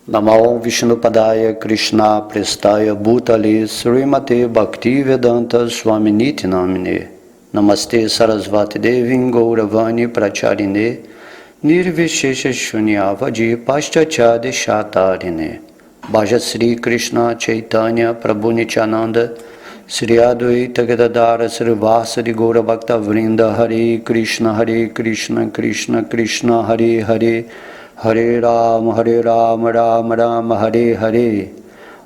Namo Vishnupadaya Krishna Prestaya Bhutale Srimate Bhaktivedanta Swaminiti Namine Namaste Sarasvati Devin Gauravani Pracharine Nirvishesha Shunyavadi Paschachade Shatarine Bhaja Sri Krishna Chaitanya Prabhu Nityananda Sri Advaita Gadadara Srivasadi Gaura Bhakta Vrinda Hare Krishna Krishna Krishna Hare Hare Hare Ram Ram Ram Hare Hare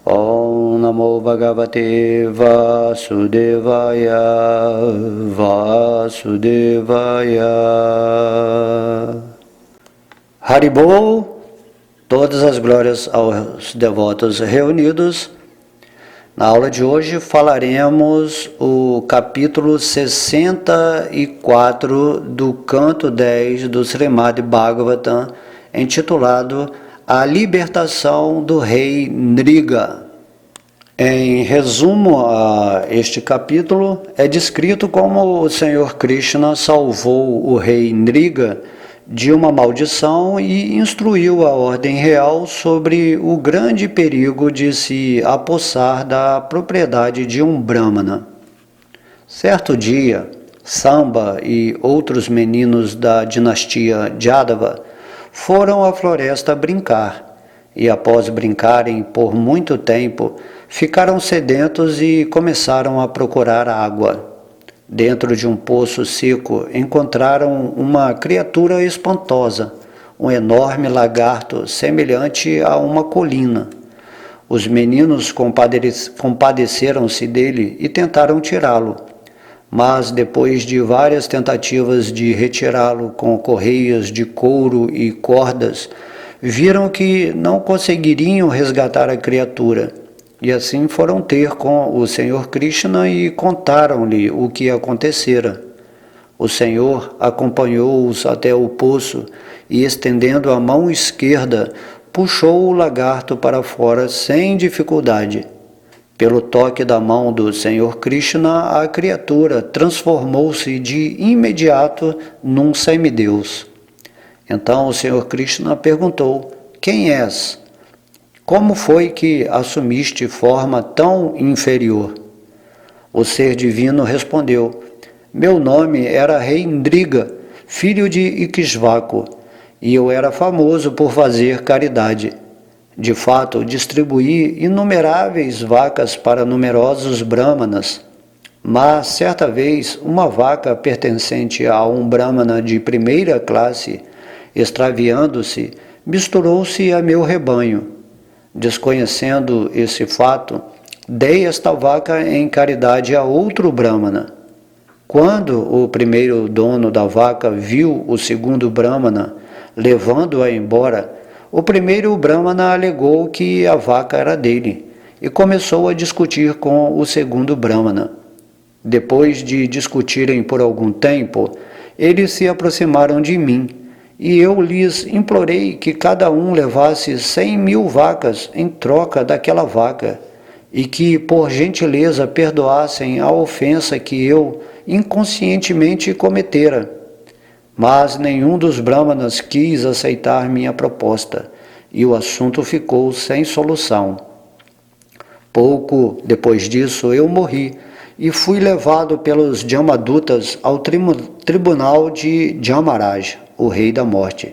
Om Namo Bhagavate Vasudevaya Haribol, todas as glórias aos devotos reunidos. Na aula de hoje falaremos o capítulo 64 do canto 10 do Srimad Bhagavatam, intitulado A Libertação do Rei Nriga. Em resumo a este capítulo, é descrito como o Senhor Krishna salvou o rei Nriga de uma maldição e instruiu a ordem real sobre o grande perigo de se apossar da propriedade de um Brahmana. Certo dia, Samba e outros meninos da dinastia Jadava foram à floresta brincar, e após brincarem por muito tempo, ficaram sedentos e começaram a procurar água. Dentro de um poço seco, encontraram uma criatura espantosa, um enorme lagarto semelhante a uma colina. Os meninos compadeceram-se dele e tentaram tirá-lo. Mas depois de várias tentativas de retirá-lo com correias de couro e cordas, viram que não conseguiriam resgatar a criatura, e assim foram ter com o Senhor Krishna e contaram-lhe o que acontecera. O Senhor acompanhou-os até o poço e, estendendo a mão esquerda, puxou o lagarto para fora sem dificuldade. Pelo toque da mão do Senhor Krishna, a criatura transformou-se de imediato num semideus. Então o Senhor Krishna perguntou: "Quem és? Como foi que assumiste forma tão inferior?" O ser divino respondeu: "Meu nome era Rei Nriga, filho de Ikshvaku, e eu era famoso por fazer caridade. De fato, distribuí inumeráveis vacas para numerosos brahmanas, mas certa vez uma vaca pertencente a um brahmana de primeira classe, extraviando-se, misturou-se a meu rebanho. Desconhecendo esse fato, dei esta vaca em caridade a outro brahmana. Quando o primeiro dono da vaca viu o segundo brahmana levando-a embora, o primeiro brahmana alegou que a vaca era dele e começou a discutir com o segundo brahmana. Depois de discutirem por algum tempo, eles se aproximaram de mim e eu lhes implorei que cada um levasse 100.000 vacas em troca daquela vaca e que, por gentileza, perdoassem a ofensa que eu inconscientemente cometera. Mas nenhum dos brahmanas quis aceitar minha proposta, e o assunto ficou sem solução. Pouco depois disso, eu morri, e fui levado pelos Jamadutas ao tribunal de Jamaraj, o rei da morte.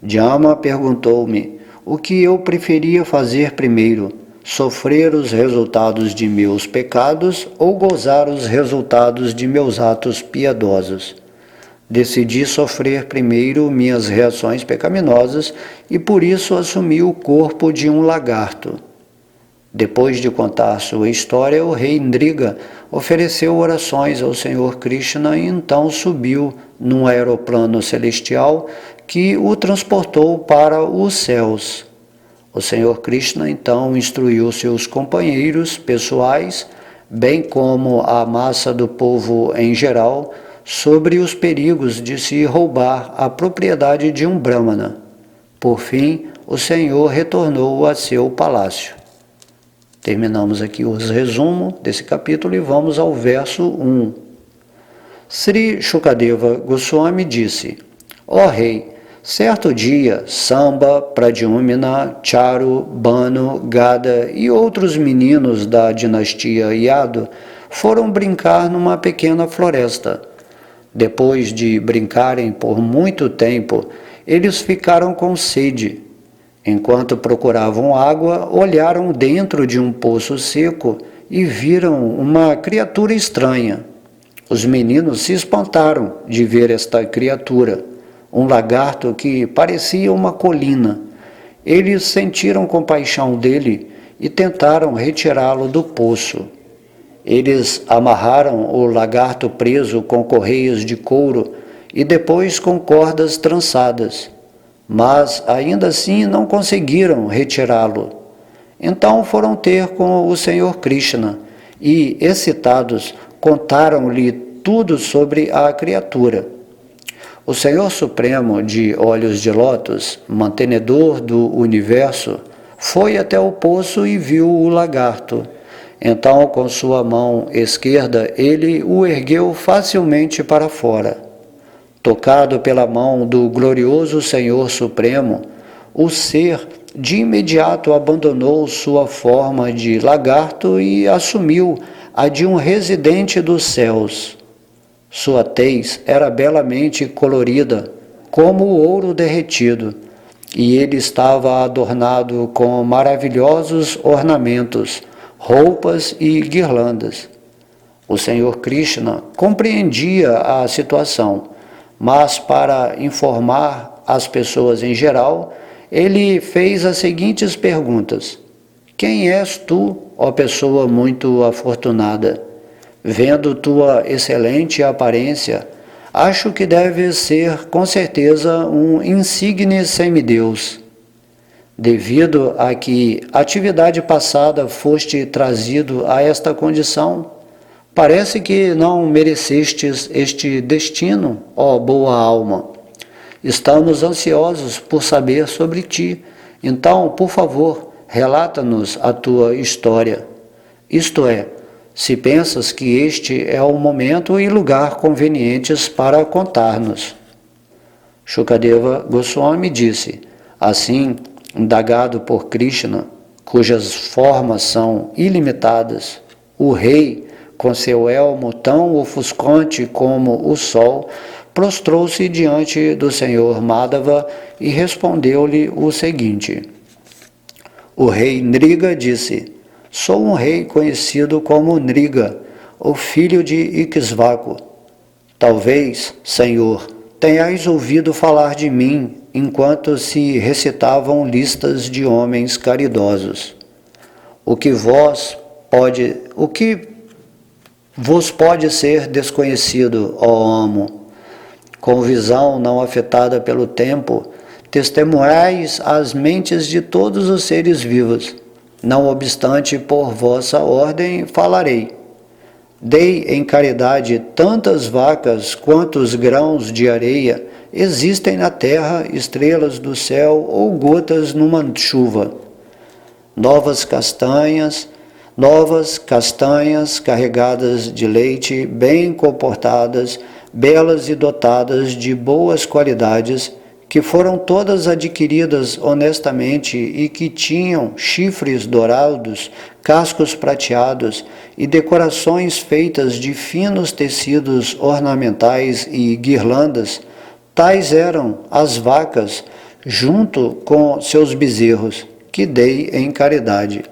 Jama perguntou-me o que eu preferia fazer primeiro, sofrer os resultados de meus pecados ou gozar os resultados de meus atos piedosos. Decidi sofrer primeiro minhas reações pecaminosas e por isso assumi o corpo de um lagarto. Depois de contar sua história, o rei Nriga ofereceu orações ao Senhor Krishna e então subiu num aeroplano celestial que o transportou para os céus. O Senhor Krishna então instruiu seus companheiros pessoais, bem como a massa do povo em geral, sobre os perigos de se roubar a propriedade de um brahmana. Por fim, o Senhor retornou a seu palácio. Terminamos aqui o resumo desse capítulo e vamos ao verso 1. Sri Shukadeva Goswami disse: Ó rei, Certo dia, Samba, Pradyumna, Charu, Banu, Gada e outros meninos da dinastia Yadu foram brincar numa pequena floresta. Depois de brincarem por muito tempo, eles ficaram com sede. Enquanto procuravam água, olharam dentro de um poço seco e viram uma criatura estranha. Os meninos se espantaram de ver esta criatura, um lagarto que parecia uma colina. Eles sentiram compaixão dele e tentaram retirá-lo do poço. Eles amarraram o lagarto preso com correias de couro e depois com cordas trançadas, mas ainda assim não conseguiram retirá-lo. Então foram ter com o Senhor Krishna e, excitados, contaram-lhe tudo sobre a criatura. O Senhor Supremo de Olhos de Lótus, mantenedor do universo, foi até o poço e viu o lagarto. Então, com sua mão esquerda, ele o ergueu facilmente para fora. Tocado pela mão do glorioso Senhor Supremo, o ser de imediato abandonou sua forma de lagarto e assumiu a de um residente dos céus. Sua tez era belamente colorida, como o ouro derretido, e ele estava adornado com maravilhosos ornamentos, roupas e guirlandas. O Senhor Krishna compreendia a situação, mas para informar as pessoas em geral, ele fez as seguintes perguntas: quem és tu, ó pessoa muito afortunada? Vendo tua excelente aparência, acho que deves ser com certeza um insigne semideus. Devido a que atividade passada foste trazido a esta condição, parece que não merecestes este destino, ó boa alma. Estamos ansiosos por saber sobre ti, então, por favor, relata-nos a tua história. Isto é, se pensas que este é o momento e lugar convenientes para contar-nos. Shukadeva Goswami disse: assim, indagado por Krishna, cujas formas são ilimitadas, o rei, com seu elmo tão ofuscante como o sol, prostrou-se diante do Senhor Madhava e respondeu-lhe o seguinte. O rei Nriga disse: sou um rei conhecido como Nriga, o filho de Ikshvaku. Talvez, Senhor, tenhais ouvido falar de mim enquanto se recitavam listas de homens caridosos. O que vos pode ser desconhecido, ó amo. Com visão não afetada pelo tempo, testemunhais as mentes de todos os seres vivos. Não obstante, por vossa ordem falarei. Dei em caridade tantas vacas quantos grãos de areia existem na terra, estrelas do céu ou gotas numa chuva. Novas castanhas carregadas de leite, bem comportadas, belas e dotadas de boas qualidades, que foram todas adquiridas honestamente e que tinham chifres dourados, cascos prateados e decorações feitas de finos tecidos ornamentais e guirlandas, tais eram as vacas, junto com seus bezerros, que dei em caridade.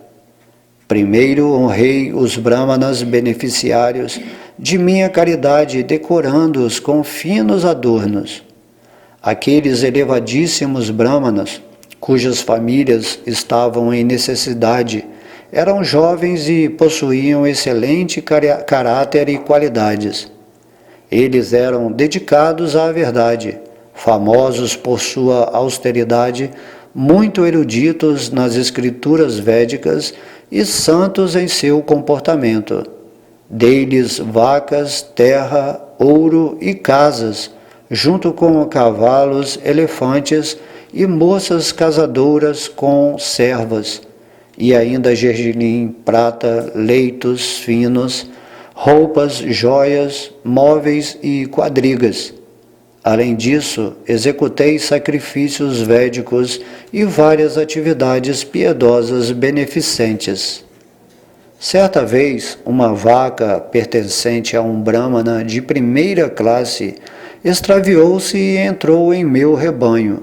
Primeiro honrei os brahmanas beneficiários de minha caridade, decorando-os com finos adornos. Aqueles elevadíssimos brahmanas, cujas famílias estavam em necessidade, eram jovens e possuíam excelente caráter e qualidades. Eles eram dedicados à verdade, famosos por sua austeridade, muito eruditos nas escrituras védicas e santos em seu comportamento. Dei-lhes vacas, terra, ouro e casas, junto com cavalos, elefantes e moças casadoras com servas, e ainda gergelim, prata, leitos finos, roupas, joias, móveis e quadrigas. Além disso, executei sacrifícios védicos e várias atividades piedosas beneficentes. Certa vez, uma vaca pertencente a um brahmana de primeira classe extraviou-se e entrou em meu rebanho.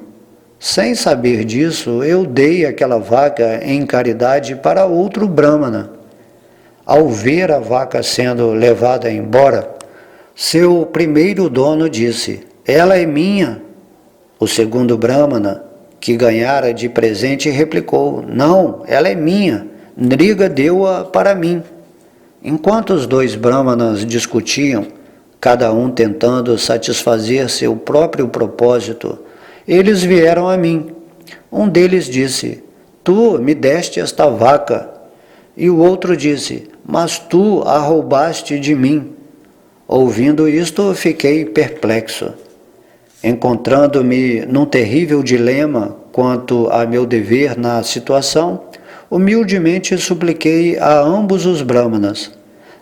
Sem saber disso, eu dei aquela vaca em caridade para outro brahmana. Ao ver a vaca sendo levada embora, seu primeiro dono disse: "Ela é minha." O segundo brahmana, que ganhara de presente, replicou: "Não, ela é minha. Nriga deu-a para mim." Enquanto os dois brahmanas discutiam, cada um tentando satisfazer seu próprio propósito, eles vieram a mim. Um deles disse: "Tu me deste esta vaca." E o outro disse: "Mas tu a roubaste de mim." Ouvindo isto, fiquei perplexo. Encontrando-me num terrível dilema quanto a meu dever na situação, humildemente supliquei a ambos os brahmanas: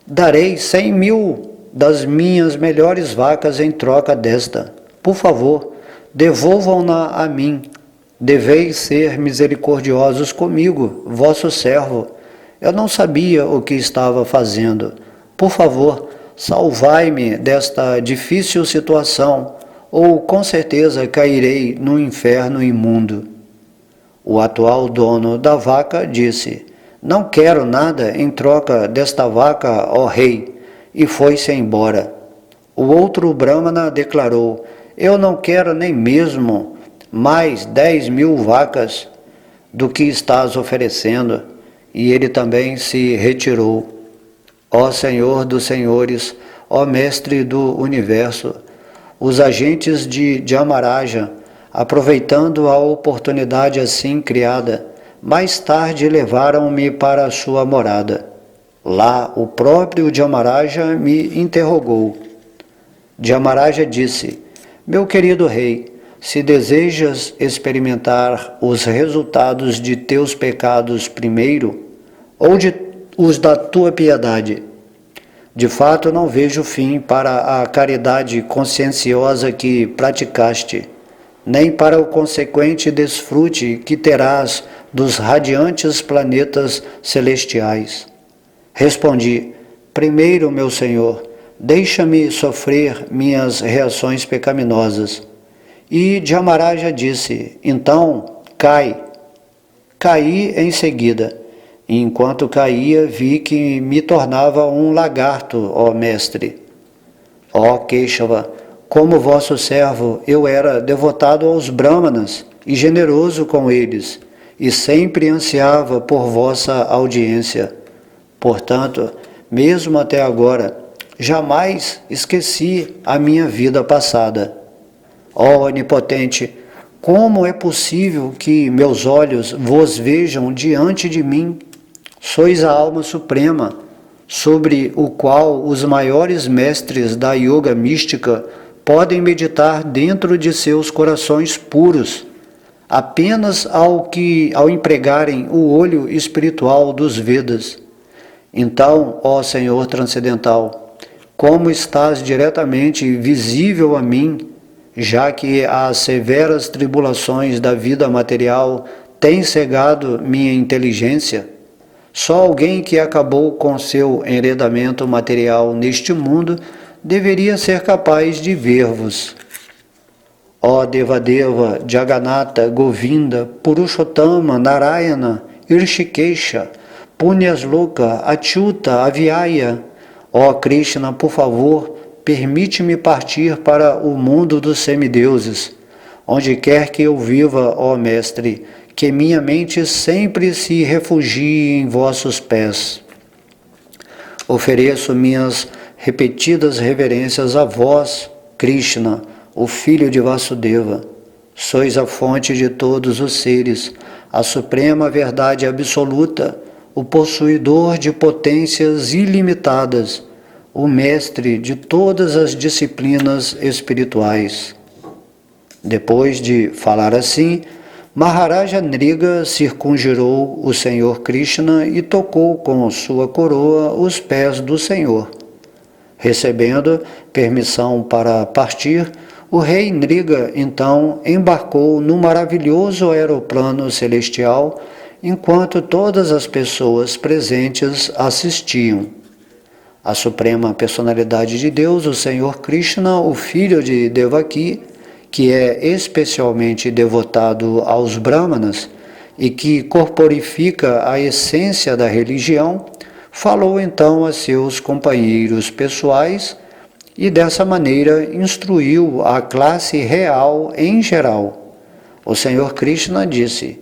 "Darei 100.000 das minhas melhores vacas em troca desta. Por favor, devolvam-na a mim. Deveis ser misericordiosos comigo, vosso servo. Eu não sabia o que estava fazendo. Por favor, salvai-me desta difícil situação, ou com certeza cairei no inferno imundo." O atual dono da vaca disse: "Não quero nada em troca desta vaca, ó rei," e foi-se embora. O outro brahmana declarou: "Eu não quero nem mesmo mais 10.000 vacas do que estás oferecendo." E ele também se retirou. Ó Senhor dos Senhores, ó Mestre do Universo, os agentes de Dhyamaraja, aproveitando a oportunidade assim criada, mais tarde levaram-me para a sua morada. Lá o próprio Dhyamaraja me interrogou. Dhyamaraja disse: "Meu querido rei, se desejas experimentar os resultados de teus pecados primeiro, ou de os da tua piedade, de fato não vejo fim para a caridade conscienciosa que praticaste, nem para o consequente desfrute que terás dos radiantes planetas celestiais." Respondi: "Primeiro, meu Senhor, deixa-me sofrer minhas reações pecaminosas." E Dhyamaraja disse: "Então, cai." Caí em seguida. E enquanto caía, vi que me tornava um lagarto, ó mestre. Ó Keshava, como vosso servo, eu era devotado aos brahmanas e generoso com eles, e sempre ansiava por vossa audiência. Portanto, mesmo até agora, jamais esqueci a minha vida passada. Ó Onipotente, como é possível que meus olhos vos vejam diante de mim? Sois a alma suprema, sobre o qual os maiores mestres da yoga mística podem meditar dentro de seus corações puros, apenas ao empregarem o olho espiritual dos Vedas. Então, ó Senhor transcendental, como estás diretamente visível a mim, já que as severas tribulações da vida material têm cegado minha inteligência, só alguém que acabou com seu enredamento material neste mundo deveria ser capaz de ver-vos. Ó Devadeva, Jagannatha, Govinda, Purushottama, Narayana, Irshikesha, Punyasloka, Achyuta, Avyaya, ó Krishna, por favor, permite-me partir para o mundo dos semideuses. Onde quer que eu viva, ó Mestre, que minha mente sempre se refugie em vossos pés. Ofereço minhas repetidas reverências a vós, Krishna, o Filho de Vasudeva. Sois a fonte de todos os seres, a suprema verdade absoluta, o possuidor de potências ilimitadas, o mestre de todas as disciplinas espirituais. Depois de falar assim, Maharaja Nriga circunjurou o Senhor Krishna e tocou com sua coroa os pés do Senhor. Recebendo permissão para partir, O rei Nriga, então, embarcou no maravilhoso aeroplano celestial, enquanto todas as pessoas presentes assistiam. A suprema personalidade de Deus, o Senhor Krishna, o filho de Devaki, que é especialmente devotado aos Brahmanas e que corporifica a essência da religião, falou então a seus companheiros pessoais e dessa maneira instruiu a classe real em geral. O Senhor Krishna disse: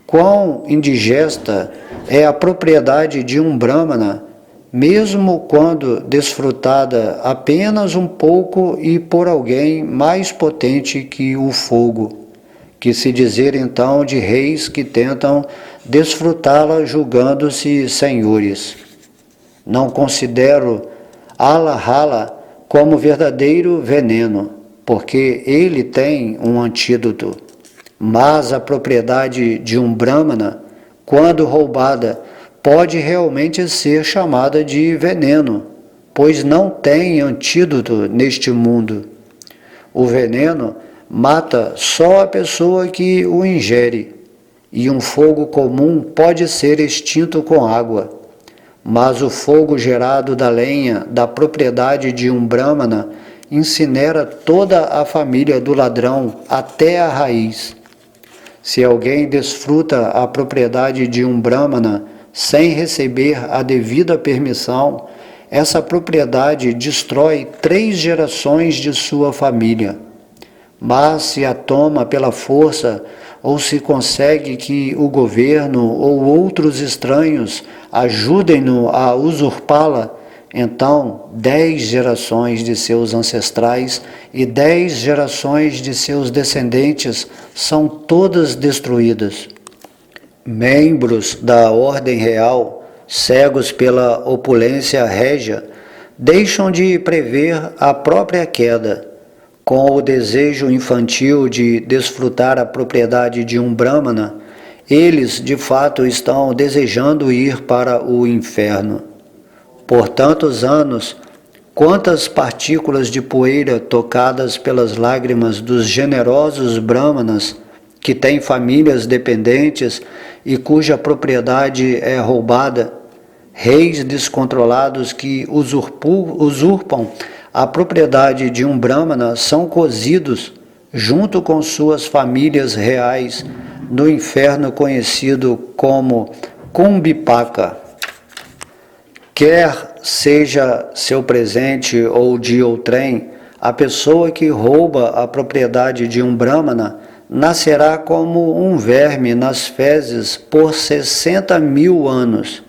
quão indigesta é a propriedade de um Brahmana, mesmo quando desfrutada apenas um pouco e por alguém mais potente que o fogo, que se dizer então de reis que tentam desfrutá-la julgando-se senhores. Não considero Alahala como verdadeiro veneno, porque ele tem um antídoto. Mas a propriedade de um Brahmana, quando roubada, pode realmente ser chamada de veneno, pois não tem antídoto neste mundo. O veneno mata só a pessoa que o ingere, e um fogo comum pode ser extinto com água. Mas o fogo gerado da lenha da propriedade de um Brahmana incinera toda a família do ladrão até a raiz. Se alguém desfruta a propriedade de um Brahmana sem receber a devida permissão, essa propriedade destrói 3 gerações de sua família. Mas se a toma pela força, ou se consegue que o governo ou outros estranhos ajudem-no a usurpá-la, então 10 gerações de seus ancestrais e 10 gerações de seus descendentes são todas destruídas. Membros da ordem real, cegos pela opulência régia, deixam de prever a própria queda. Com o desejo infantil de desfrutar a propriedade de um Brahmana, eles de fato estão desejando ir para o inferno. Por tantos anos, quantas partículas de poeira tocadas pelas lágrimas dos generosos Brahmanas, que têm famílias dependentes e cuja propriedade é roubada, reis descontrolados que usurpam a propriedade de um Brahmana são cozidos, junto com suas famílias reais, no inferno conhecido como Kumbhipaka. Quer seja seu presente ou de outrem, a pessoa que rouba a propriedade de um Brahmana nascerá como um verme nas fezes por 60.000 anos.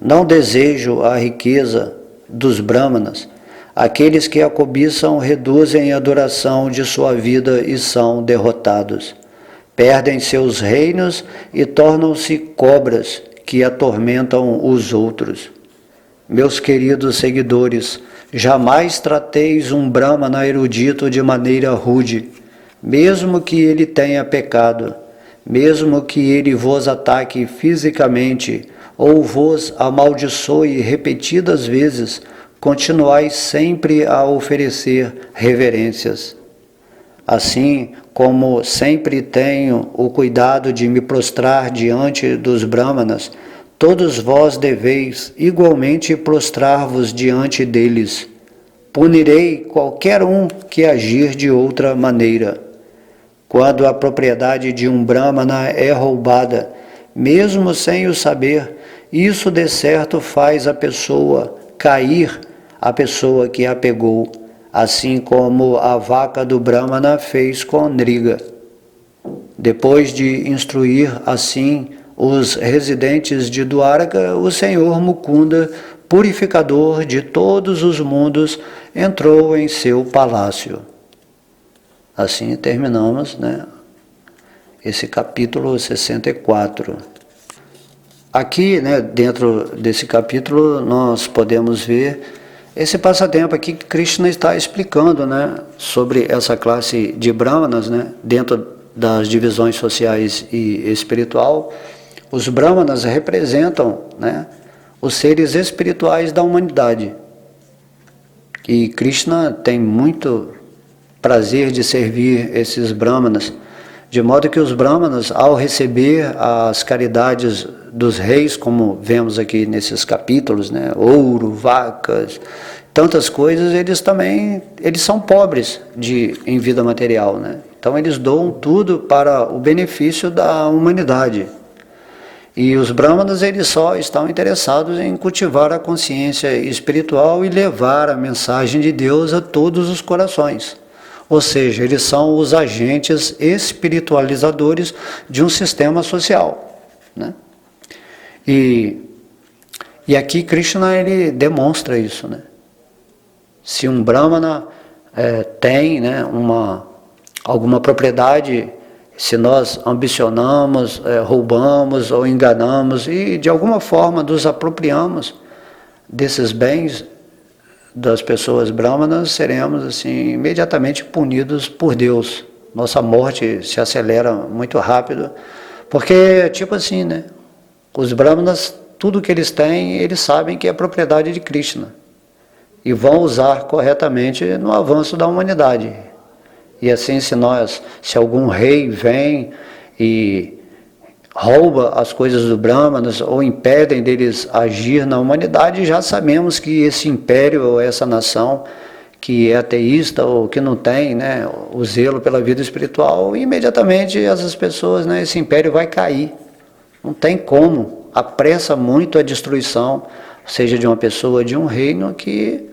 Não desejo a riqueza dos Brahmanas. Aqueles que a cobiçam reduzem a duração de sua vida e são derrotados. Perdem seus reinos e tornam-se cobras que atormentam os outros. Meus queridos seguidores, jamais trateis um Brahmana erudito de maneira rude, mesmo que ele tenha pecado, mesmo que ele vos ataque fisicamente ou vos amaldiçoe repetidas vezes, continuai sempre a oferecer reverências. Assim como sempre tenho o cuidado de me prostrar diante dos Brahmanas, todos vós deveis igualmente prostrar-vos diante deles. Punirei qualquer um que agir de outra maneira. Quando a propriedade de um Brahmana é roubada, mesmo sem o saber, isso de certo faz a pessoa cair, a pessoa que a pegou, assim como a vaca do Brahmana fez com Nriga. Depois de instruir assim os residentes de Dwarka, o Senhor Mukunda, purificador de todos os mundos, entrou em seu palácio. Assim terminamos, esse capítulo 64. Aqui, dentro desse capítulo, nós podemos ver esse passatempo aqui que Krishna está explicando, sobre essa classe de Brahmanas, dentro das divisões sociais e espiritual. Os Brahmanas representam, os seres espirituais da humanidade. E Krishna tem muito prazer de servir esses brahmanas, de modo que os brahmanas, ao receber as caridades dos reis, como vemos aqui nesses capítulos, né, ouro, vacas, tantas coisas, eles são pobres em vida material, né? Então eles doam tudo para o benefício da humanidade. E os brahmanas, eles só estão interessados em cultivar a consciência espiritual e levar a mensagem de Deus a todos os corações. Ou seja, eles são os agentes espiritualizadores de um sistema social, né? E aqui Krishna, ele demonstra isso, né? Se um brahmana tem, né, alguma propriedade, se nós ambicionamos, roubamos ou enganamos e de alguma forma nos apropriamos desses bens das pessoas brahmanas, seremos assim imediatamente punidos por Deus. Nossa morte se acelera muito rápido, porque tipo assim, né? Os brahmanas, tudo que eles têm, eles sabem que é propriedade de Krishna e vão usar corretamente no avanço da humanidade. E assim, se algum rei vem e rouba as coisas dos brahmanas ou impedem deles agir na humanidade, já sabemos que esse império ou essa nação que é ateísta ou que não tem, né, o zelo pela vida espiritual, imediatamente essas pessoas, né, esse império vai cair. Não tem como. Apressa muito a destruição, seja de uma pessoa, de um reino que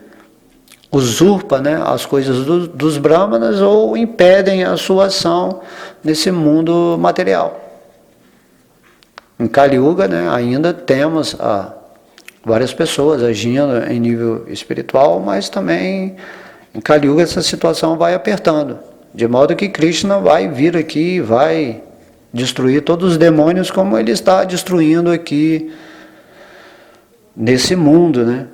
usurpa, né, as coisas dos brahmanas ou impedem a sua ação nesse mundo material. Em Kali Yuga, né, ainda temos várias pessoas agindo em nível espiritual, mas também em Kali Yuga essa situação vai apertando, de modo que Krishna vai vir aqui e vai destruir todos os demônios como ele está destruindo aqui nesse mundo, né?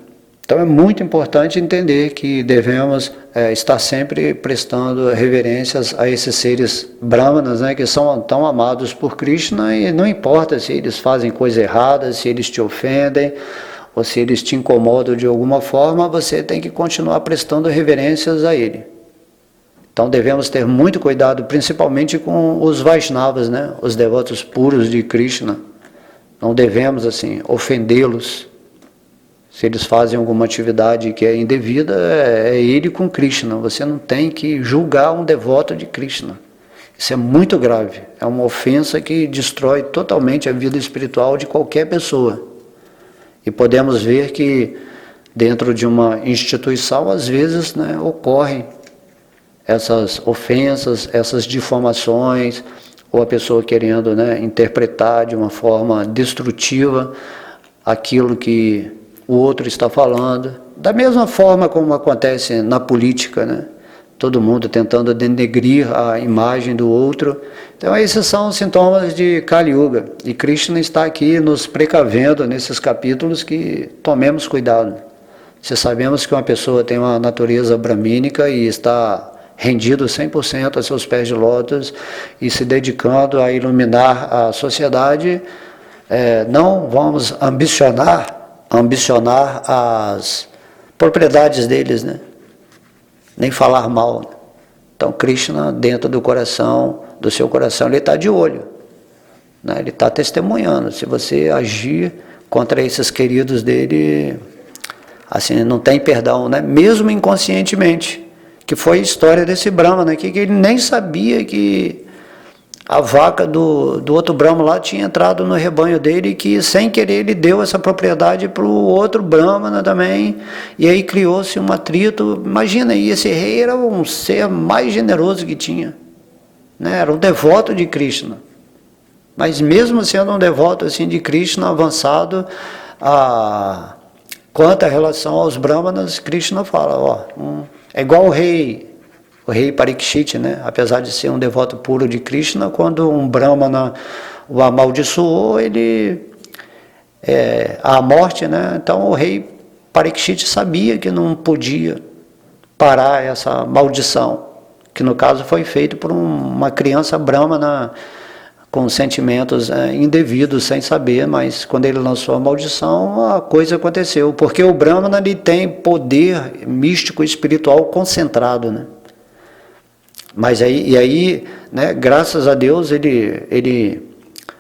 Então é muito importante entender que devemos estar sempre prestando reverências a esses seres brahmanas, né, que são tão amados por Krishna, e não importa se eles fazem coisa errada, se eles te ofendem, ou se eles te incomodam de alguma forma, você tem que continuar prestando reverências a ele. Então devemos ter muito cuidado, principalmente com os Vaishnavas, né, os devotos puros de Krishna. Não devemos assim ofendê-los. Se eles fazem alguma atividade que é indevida, é ele com Krishna. Você não tem que julgar um devoto de Krishna. Isso é muito grave. É uma ofensa que destrói totalmente a vida espiritual de qualquer pessoa. E podemos ver que dentro de uma instituição, às vezes, né, ocorrem essas ofensas, essas difamações, ou a pessoa querendo, né, interpretar de uma forma destrutiva aquilo que o outro está falando, da mesma forma como acontece na política, né? Todo mundo tentando denegrir a imagem do outro. Então esses são os sintomas de Kali Yuga, e Krishna está aqui nos precavendo nesses capítulos que tomemos cuidado. Se sabemos que uma pessoa tem uma natureza bramínica e está rendido 100% a seus pés de lótus e se dedicando a iluminar a sociedade, não vamos ambicionar as propriedades deles, né? Nem falar mal, né? Então Krishna, dentro do seu coração, ele está de olho, né? Ele está testemunhando. Se você agir contra esses queridos dele, assim, não tem perdão, né? Mesmo inconscientemente, que foi a história desse Brahmana aqui, que ele nem sabia que a vaca do outro Brahma lá tinha entrado no rebanho dele, e que sem querer ele deu essa propriedade para o outro Brahmana também, e aí criou-se um atrito. Imagina aí, esse rei era um ser mais generoso que tinha, né? Era um devoto de Krishna, mas mesmo sendo um devoto assim de Krishna avançado, quanto à relação aos Brahmanas, Krishna fala, é igual o rei Parikshit, né? Apesar de ser um devoto puro de Krishna, quando um Brahmana o amaldiçoou, a morte, né? Então o rei Parikshit sabia que não podia parar essa maldição, que no caso foi feito por uma criança Brahmana com sentimentos indevidos, sem saber, mas quando ele lançou a maldição, a coisa aconteceu, porque o Brahmana ele tem poder místico espiritual concentrado, né? Mas aí, né, graças a Deus, ele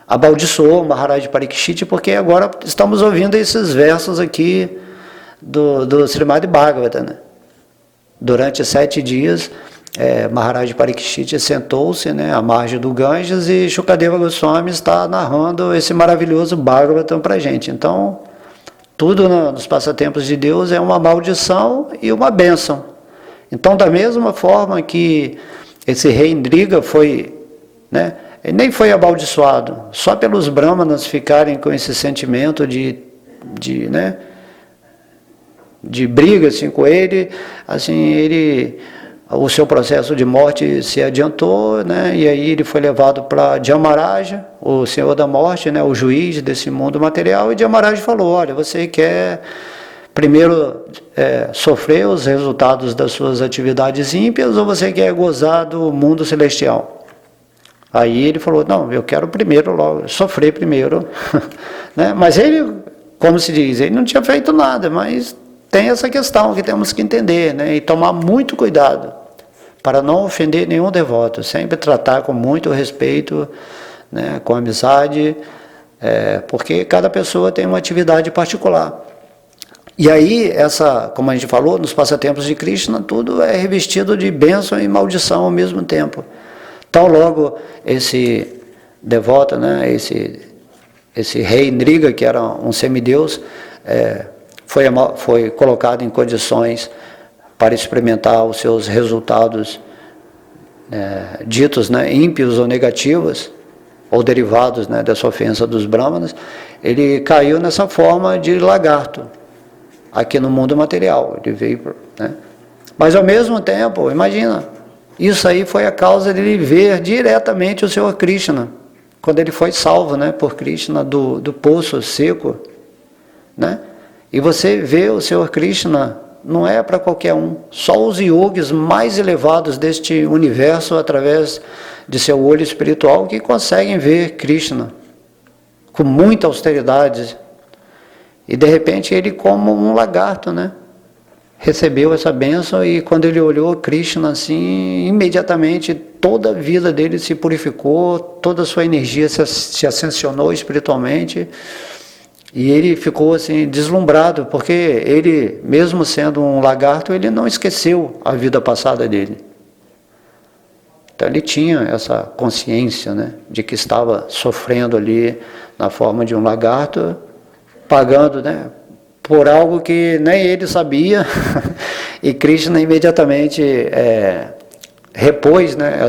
amaldiçoou o Maharaj Parikshit, porque agora estamos ouvindo esses versos aqui do Srimad Bhagavata, né? Durante 7 dias, Maharaj Parikshit sentou-se, né, à margem do Ganges, e Shukadeva Goswami está narrando esse maravilhoso Bhagavatam para a gente. Então, tudo nos passatempos de Deus é uma maldição e uma bênção. Então, da mesma forma que esse rei Indriga foi, né, ele nem foi amaldiçoado, só pelos brahmanas ficarem com esse sentimento de briga assim, com ele, assim, o seu processo de morte se adiantou, né, e aí ele foi levado para Dhyamaraja, o senhor da morte, né, o juiz desse mundo material, e Dhyamaraja falou: olha, você quer primeiro sofrer os resultados das suas atividades ímpias, ou você quer gozar do mundo celestial? Aí ele falou: não, eu quero primeiro, logo, sofrer primeiro. Né? Mas ele, como se diz, ele não tinha feito nada, mas tem essa questão que temos que entender, né? E tomar muito cuidado para não ofender nenhum devoto, sempre tratar com muito respeito, né, com amizade, porque cada pessoa tem uma atividade particular. E aí, como a gente falou, nos passatempos de Krishna, tudo é revestido de bênção e maldição ao mesmo tempo. Então, logo, esse devoto, né, esse rei Indriga, que era um semideus, foi colocado em condições para experimentar os seus resultados ditos, né, ímpios ou negativos, ou derivados, né, dessa ofensa dos brahmanas. Ele caiu nessa forma de lagarto, aqui no mundo material. Ele veio, né? Mas ao mesmo tempo, imagina, isso aí foi a causa dele ver diretamente o Senhor Krishna, quando ele foi salvo, né, por Krishna do poço seco, né? E você vê o Senhor Krishna, não é para qualquer um, só os yogis mais elevados deste universo, através de seu olho espiritual, que conseguem ver Krishna com muita austeridade. E de repente ele, como um lagarto, né, recebeu essa bênção, e quando ele olhou Krishna assim, imediatamente toda a vida dele se purificou, toda a sua energia se ascensionou espiritualmente, e ele ficou assim deslumbrado, porque ele, mesmo sendo um lagarto, ele não esqueceu a vida passada dele. Então ele tinha essa consciência, né, de que estava sofrendo ali na forma de um lagarto, pagando, né, por algo que nem ele sabia, e Krishna imediatamente repôs, né,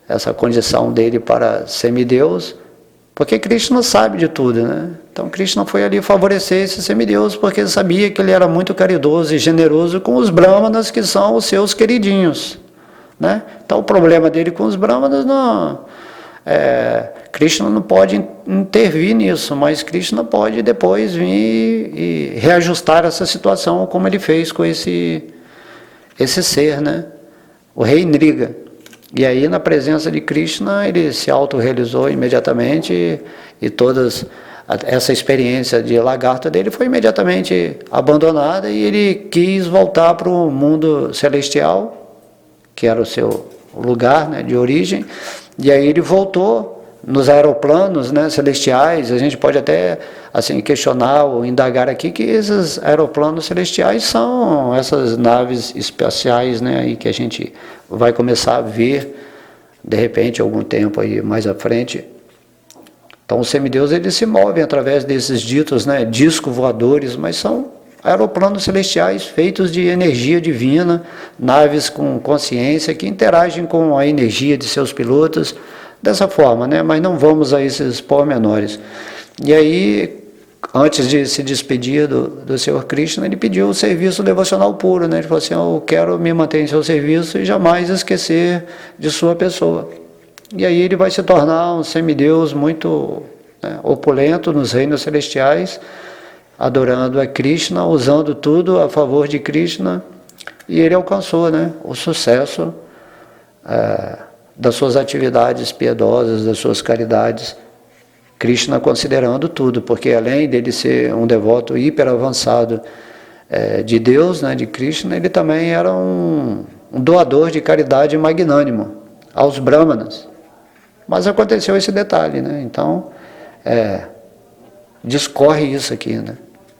essa condição dele para semideus, porque Krishna sabe de tudo, né? Então Krishna foi ali favorecer esse semideus, porque ele sabia que ele era muito caridoso e generoso com os brahmanas, que são os seus queridinhos, né? Então o problema dele com os brahmanas não... Krishna não pode intervir nisso, mas Krishna pode depois vir e reajustar essa situação, como ele fez com esse ser, né? O rei Indriga. E aí, na presença de Krishna, ele se autorrealizou imediatamente, e essa experiência de lagarto dele foi imediatamente abandonada, e ele quis voltar para o mundo celestial, que era o seu lugar, né, de origem. E aí ele voltou nos aeroplanos, né, celestiais. A gente pode até assim questionar ou indagar aqui que esses aeroplanos celestiais são essas naves espaciais, né, aí que a gente vai começar a ver de repente algum tempo aí mais à frente. Então os semideus, eles se movem através desses ditos, né, disco voadores, mas são aeroplanos celestiais feitos de energia divina, naves com consciência que interagem com a energia de seus pilotos dessa forma, né? Mas não vamos a esses pormenores. E aí, antes de se despedir do Senhor Krishna, ele pediu o serviço devocional puro, né? Ele falou assim: eu quero me manter em seu serviço e jamais esquecer de sua pessoa. E aí ele vai se tornar um semideus muito, né, opulento nos reinos celestiais, adorando a Krishna, usando tudo a favor de Krishna, e ele alcançou, né, o sucesso das suas atividades piedosas, das suas caridades, Krishna considerando tudo, porque além dele ser um devoto hiper avançado de Deus, né, de Krishna, ele também era um um doador de caridade magnânimo aos brahmanas. Mas aconteceu esse detalhe, né? Então, discorre isso aqui, né?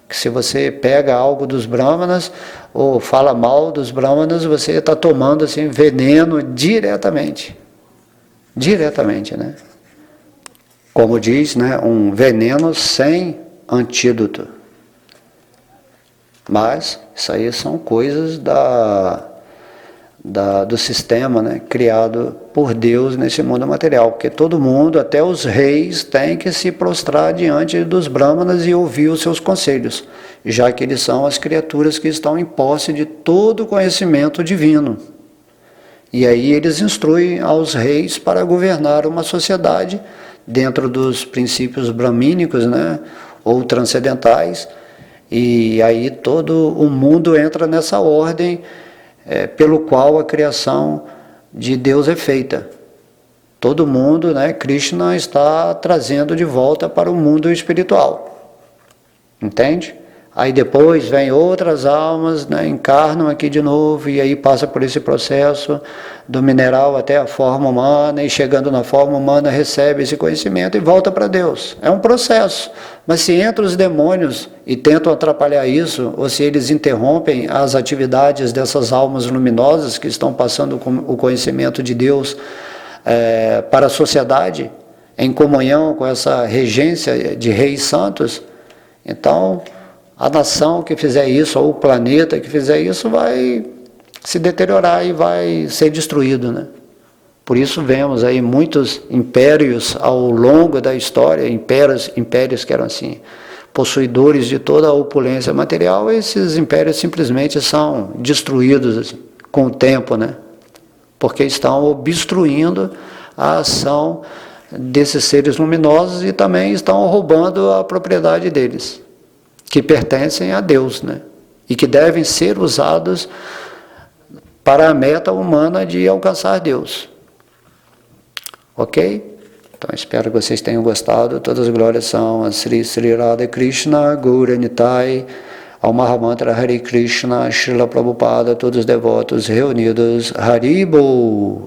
Que se você pega algo dos brahmanas ou fala mal dos brahmanas, você está tomando assim veneno diretamente. Diretamente, né? Como diz, né? Um veneno sem antídoto. Mas isso aí são coisas do sistema, né, criado por Deus nesse mundo material, porque todo mundo, até os reis, tem que se prostrar diante dos brahmanas e ouvir os seus conselhos, já que eles são as criaturas que estão em posse de todo o conhecimento divino. E aí eles instruem aos reis para governar uma sociedade dentro dos princípios bramínicos, né, ou transcendentais, e aí todo o mundo entra nessa ordem pelo qual a criação de Deus é feita. Todo mundo, né, Krishna está trazendo de volta para o mundo espiritual. Entende? Aí depois vem outras almas, né, encarnam aqui de novo e aí passa por esse processo do mineral até a forma humana e chegando na forma humana recebe esse conhecimento e volta para Deus. É um processo. Mas se entram os demônios e tentam atrapalhar isso, ou se eles interrompem as atividades dessas almas luminosas que estão passando o conhecimento de Deus para a sociedade, em comunhão com essa regência de reis santos, então a nação que fizer isso, ou o planeta que fizer isso, vai se deteriorar e vai ser destruído, né? Por isso vemos aí muitos impérios ao longo da história, impérios que eram assim, possuidores de toda a opulência material, esses impérios simplesmente são destruídos assim, com o tempo, né? Porque estão obstruindo a ação desses seres luminosos e também estão roubando a propriedade deles, que pertencem a Deus, né? E que devem ser usados para a meta humana de alcançar Deus. Ok? Então espero que vocês tenham gostado. Todas as glórias são a Sri Sri Radha Krishna, Gaura Nitai, ao Mahamantra Hare Krishna, Srila Prabhupada, todos os devotos reunidos, Haribo.